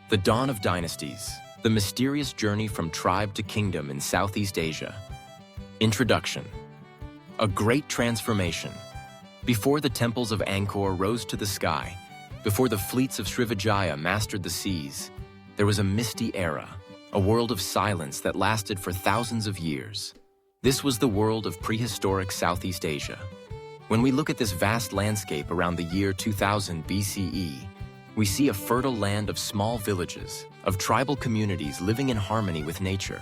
The dawn of dynasties, the mysterious journey from tribe to kingdom in Southeast Asia. Introduction. A great transformation. Before the temples of Angkor rose to the sky, before the fleets of Srivijaya mastered the seas, there was a misty era, a world of silence that lasted for thousands of years. This was the world of prehistoric Southeast Asia. When we look at this vast landscape around the year 2000 BCE, we see a fertile land of small villages, of tribal communities living in harmony with nature.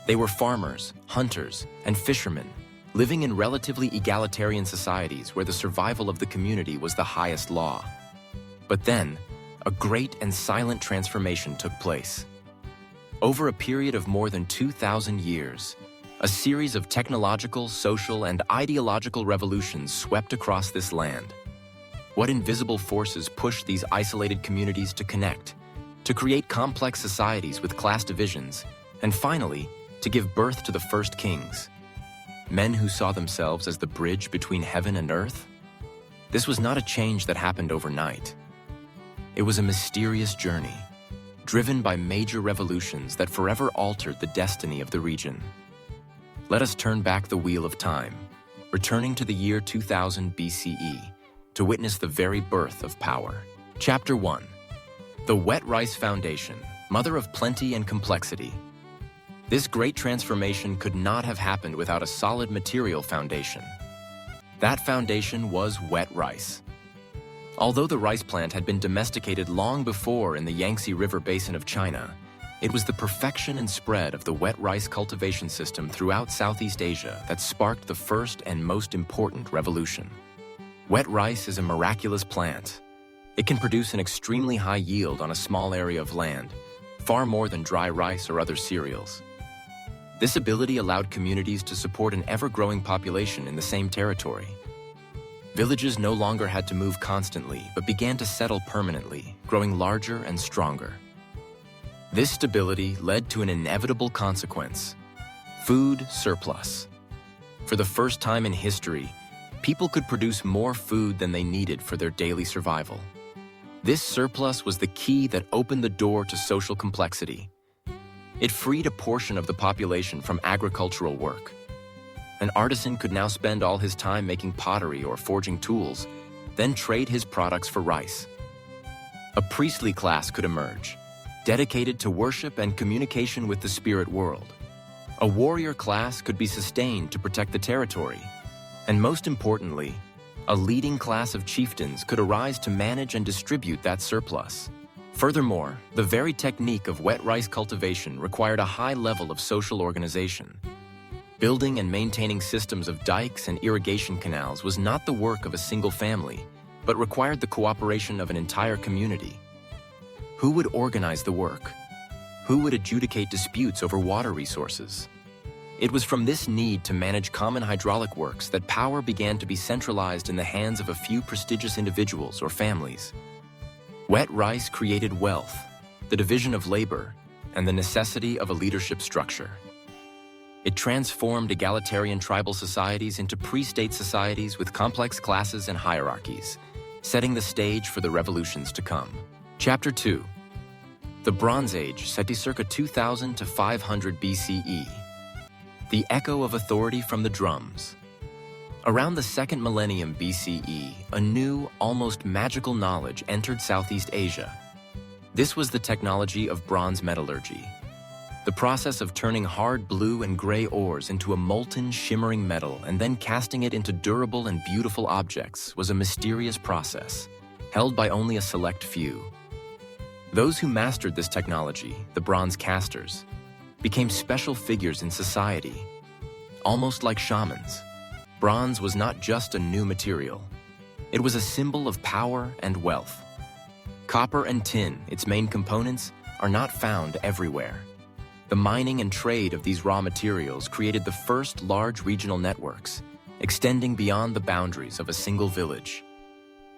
They were farmers, hunters, and fishermen, living in relatively egalitarian societies where the survival of the community was the highest law. But then, a great and silent transformation took place. Over a period of more than 2,000 years, a series of technological, social, and ideological revolutions swept across this land. What invisible forces pushed these isolated communities to connect, to create complex societies with class divisions, and finally, to give birth to the first kings? Men who saw themselves as the bridge between heaven and earth? This was not a change that happened overnight. It was a mysterious journey, driven by major revolutions that forever altered the destiny of the region. Let us turn back the wheel of time, returning to the year 2000 BCE, to witness the very birth of power. Chapter 1. The Wet Rice Foundation, Mother of Plenty and Complexity. This great transformation could not have happened without a solid material foundation. That foundation was wet rice. Although the rice plant had been domesticated long before in the Yangtze River basin of China, it was the perfection and spread of the wet rice cultivation system throughout Southeast Asia that sparked the first and most important revolution. Wet rice is a miraculous plant. It can produce an extremely high yield on a small area of land, far more than dry rice or other cereals. This ability allowed communities to support an ever-growing population in the same territory. Villages no longer had to move constantly, but began to settle permanently, growing larger and stronger. This stability led to an inevitable consequence: food surplus. For the first time in history, people could produce more food than they needed for their daily survival. This surplus was the key that opened the door to social complexity. It freed a portion of the population from agricultural work. An artisan could now spend all his time making pottery or forging tools, then trade his products for rice. A priestly class could emerge, dedicated to worship and communication with the spirit world. A warrior class could be sustained to protect the territory. And most importantly, a leading class of chiefdoms could arise to manage and distribute that surplus. Furthermore, the very technique of wet rice cultivation required a high level of social organization. Building and maintaining systems of dikes and irrigation canals was not the work of a single family, but required the cooperation of an entire community. Who would organize the work? Who would adjudicate disputes over water resources? It was from this need to manage common hydraulic works that power began to be centralized in the hands of a few prestigious individuals or families. Wet rice created wealth, the division of labor, and the necessity of a leadership structure. It transformed egalitarian tribal societies into pre-state societies with complex classes and hierarchies, setting the stage for the revolutions to come. Chapter 2. The Bronze Age, set to circa 2000 to 500 BCE. The echo of authority from the drums. Around the second millennium BCE, a new, almost magical knowledge entered Southeast Asia. This was the technology of bronze metallurgy. The process of turning hard blue and gray ores into a molten, shimmering metal and then casting it into durable and beautiful objects was a mysterious process, held by only a select few. Those who mastered this technology, the bronze casters, became special figures in society. Almost like shamans, bronze was not just a new material. It was a symbol of power and wealth. Copper and tin, its main components, are not found everywhere. The mining and trade of these raw materials created the first large regional networks, extending beyond the boundaries of a single village.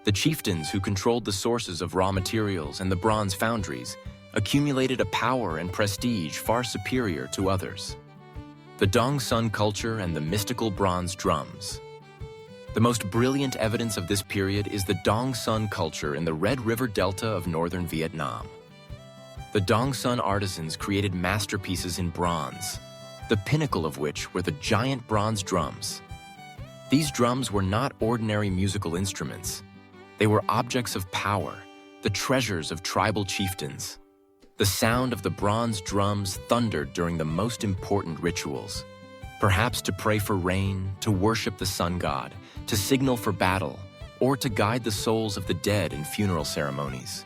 The chieftains who controlled the sources of raw materials and the bronze foundries accumulated a power and prestige far superior to others. The Dong Sun culture and the mystical bronze drums. The most brilliant evidence of this period is the Dong Sun culture in the Red River Delta of northern Vietnam. The Dongsun artisans created masterpieces in bronze, the pinnacle of which were the giant bronze drums. These drums were not ordinary musical instruments. They were objects of power, the treasures of tribal chieftains. The sound of the bronze drums thundered during the most important rituals, perhaps to pray for rain, to worship the sun god, to signal for battle, or to guide the souls of the dead in funeral ceremonies.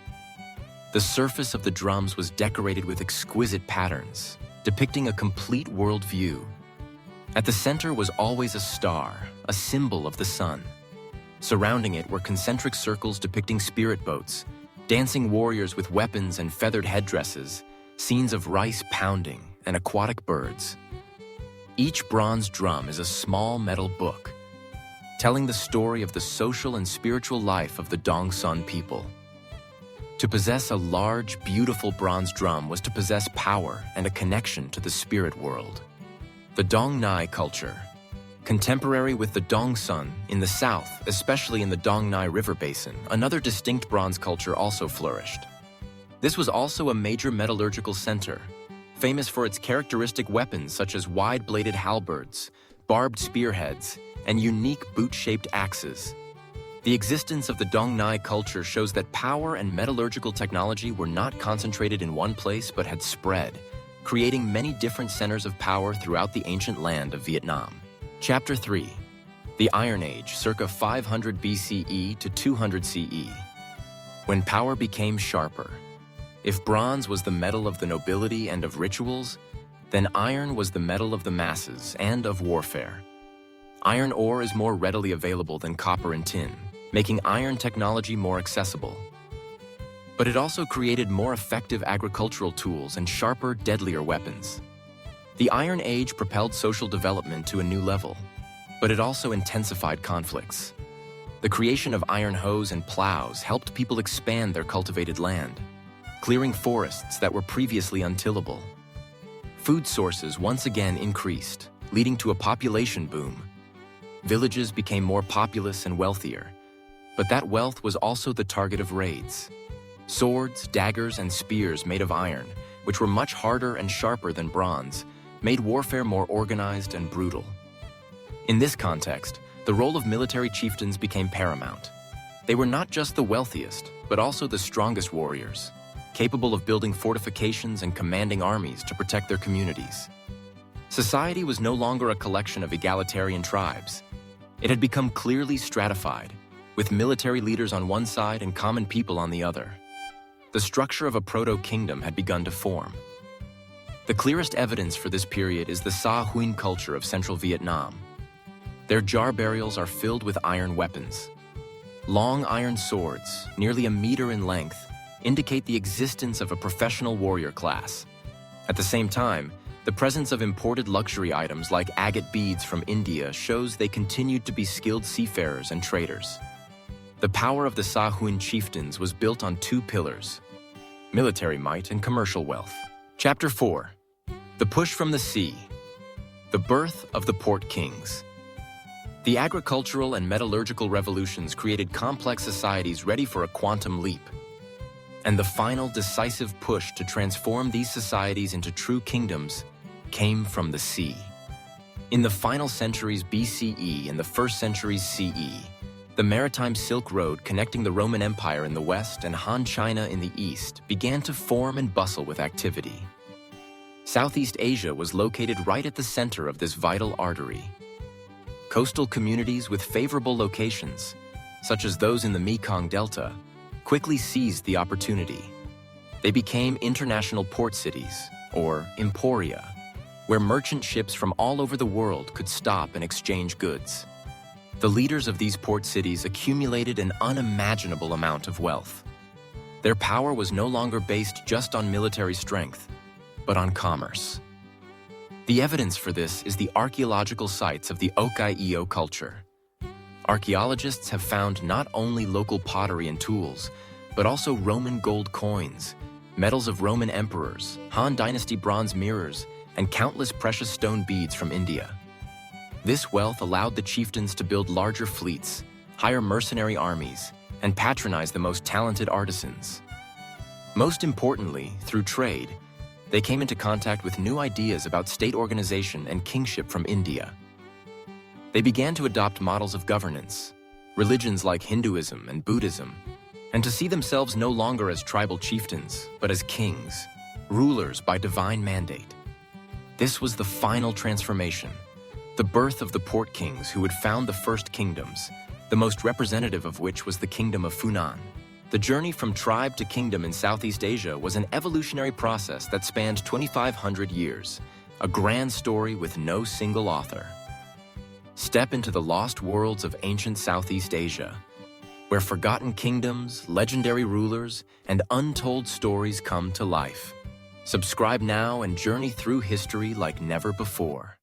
The surface of the drums was decorated with exquisite patterns, depicting a complete worldview. At the center was always a star, a symbol of the sun. Surrounding it were concentric circles depicting spirit boats, dancing warriors with weapons and feathered headdresses, scenes of rice pounding, and aquatic birds. Each bronze drum is a small metal book, telling the story of the social and spiritual life of the Dongsun people. To possess a large, beautiful bronze drum was to possess power and a connection to the spirit world. The Dong Nai culture, contemporary with the Dongsun in the south, especially in the Dong Nai River basin, another distinct bronze culture also flourished. This was also a major metallurgical center, famous for its characteristic weapons such as wide-bladed halberds, barbed spearheads, and unique boot-shaped axes. The existence of the Dong Nai culture shows that power and metallurgical technology were not concentrated in one place but had spread, creating many different centers of power throughout the ancient land of Vietnam. Chapter 3. The Iron Age, circa 500 BCE to 200 CE. When power became sharper. If bronze was the metal of the nobility and of rituals, then iron was the metal of the masses and of warfare. Iron ore is more readily available than copper and tin, making iron technology more accessible. But it also created more effective agricultural tools and sharper, deadlier weapons. The Iron Age propelled social development to a new level, but it also intensified conflicts. The creation of iron hoes and plows helped people expand their cultivated land, clearing forests that were previously untillable. Food sources once again increased, leading to a population boom. Villages became more populous and wealthier, but that wealth was also the target of raids. Swords, daggers, and spears made of iron, which were much harder and sharper than bronze, made warfare more organized and brutal. In this context, the role of military chieftains became paramount. They were not just the wealthiest, but also the strongest warriors, capable of building fortifications and commanding armies to protect their communities. Society was no longer a collection of egalitarian tribes. It had become clearly stratified, with military leaders on one side and common people on the other. The structure of a proto-kingdom had begun to form. The clearest evidence for this period is the Sa Huyn culture of central Vietnam. Their jar burials are filled with iron weapons. Long iron swords, nearly a meter in length, indicate the existence of a professional warrior class. At the same time, the presence of imported luxury items like agate beads from India shows they continued to be skilled seafarers and traders. The power of the Sa Huyn chieftains was built on two pillars: military might and commercial wealth. Chapter 4. The Push from the Sea. The Birth of the Port Kings. The agricultural and metallurgical revolutions created complex societies ready for a quantum leap. And the final decisive push to transform these societies into true kingdoms came from the sea. In the final centuries BCE and the first centuries CE, the maritime Silk Road connecting the Roman Empire in the west and Han China in the east began to form and bustle with activity. Southeast Asia was located right at the center of this vital artery. Coastal communities with favorable locations, such as those in the Mekong Delta, quickly seized the opportunity. They became international port cities, or emporia, where merchant ships from all over the world could stop and exchange goods. The leaders of these port cities accumulated an unimaginable amount of wealth. Their power was no longer based just on military strength, but on commerce. The evidence for this is the archaeological sites of the Okai-Eo culture. Archaeologists have found not only local pottery and tools, but also Roman gold coins, medals of Roman emperors, Han Dynasty bronze mirrors, and countless precious stone beads from India. This wealth allowed the chieftains to build larger fleets, hire mercenary armies, and patronize the most talented artisans. Most importantly, through trade, they came into contact with new ideas about state organization and kingship from India. They began to adopt models of governance, religions like Hinduism and Buddhism, and to see themselves no longer as tribal chieftains, but as kings, rulers by divine mandate. This was the final transformation, the birth of the port kings who would found the first kingdoms, the most representative of which was the kingdom of Funan. The journey from tribe to kingdom in Southeast Asia was an evolutionary process that spanned 2,500 years, a grand story with no single author. Step into the lost worlds of ancient Southeast Asia, where forgotten kingdoms, legendary rulers, and untold stories come to life. Subscribe now and journey through history like never before.